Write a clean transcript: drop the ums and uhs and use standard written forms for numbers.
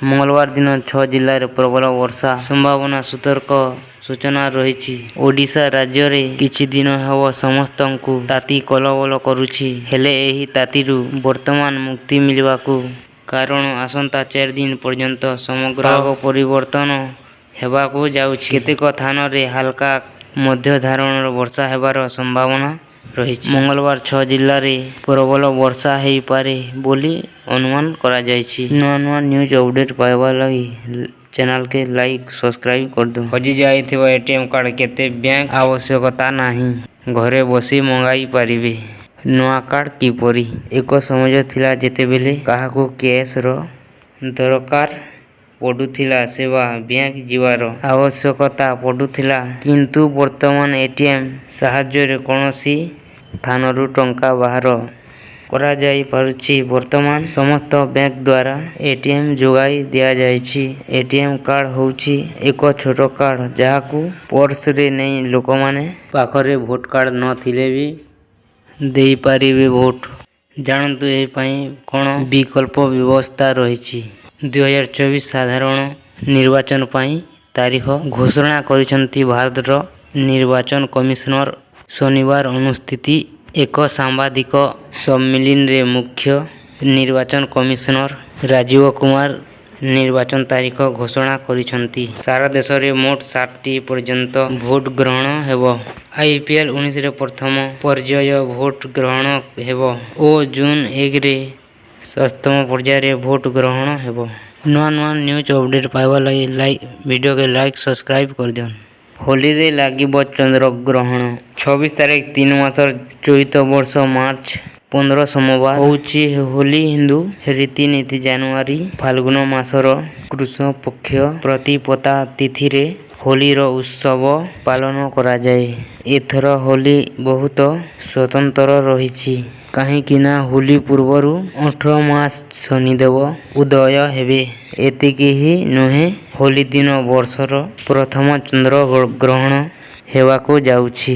मंगलवार दिन 6 जिले में प्रबल वर्षा संभावना सतर्क सूचना रही। ओडिशा राज्य में किछि दिन हेब समस्त ताती कलबल करुछि हेले एही तातीरु वर्तमान मुक्ति मिलवाकू कारण आसंता 4 दिन पर्यंत समग्र पाग परिवर्तन हेबाकू जाउछि। केतेक थान रे हल्का मध्य धरणर वर्षा हेबार संभावना रही। मंगलवार 6 जिले में प्रबल वर्षा हो पारे बोली अनुमान करा जायछि। नुआ नुआ न्यूज अपडेट पाइबा लगी चैनल के लाइक सब्सक्राइब कर दो। हजि जाइथिबा एटीएम कार्ड केते बैंक आवश्यकता नाही, घरे बसी मंगाई पारिबे। नुआ कार्ड किपरि एक समय थिला जेतेबेले काहाको कैश रो दरकार पडुथिला सेवा बैंक जीवार आवश्यकता पडुथिला, किंतु वर्तमान एटीएम साहाय्य रे कोनोसी थानरु टंका बाहर करा जाई पारुछि। वर्तमान समस्त बैंक द्वारा एटीएम जोगाई दिया जायछि। एटीएम कार्ड होउछि एक छोट कार्ड जहाकू पर्स रे नहीं लोक माने पाखरे वोट कार्ड न थिले भी देई पारिबे वोट। जानतु ए पई कोन विकल्प व्यवस्था रहिछि। 2024 साधारण निर्वाचन पई तारीख घोषणा करिसंती भारत निर्वाचन कमिशनर। शनिवार अनुष्ठित एक सांबादिक सम्मेलन रे मुख्य निर्वाचन कमिशनर राजीव कुमार निर्वाचन तारीख घोषणा करिसंती। सारा देश रे मोट 60 पर्यंत भोट ग्रहण हेबो। आईपीएल 19 रे प्रथम पर्याय भोट ग्रहण हेबो ओ जून 1 रे 7म पर्याय रे भोट ग्रहण हेबो। नुआ नुआ न्यूज अपडेट पाइबा लगी वीडियो के लाइक सब्सक्राइब कर दियन। होली रे लागिब चंद्र ग्रहण 26 तारीख 3 मासर चैत वर्ष मार्च 15 सोमवार होउछि होली। हिंदू रीतिनीति जनवरी फाल्गुन मासर कृष्ण पक्ष प्रतिपदा तिथि रे होली रो उत्सव पालन करा जाए। एथर होली बहुत स्वतंत्र रहिछि काहेकि ना होली पूर्वरु 18 मास शनिदेव उदय हेबे। एतिकी ही नुहे होली दिन वर्षर प्रथम चंद्र ग्रहण हेबाकू जाउछि।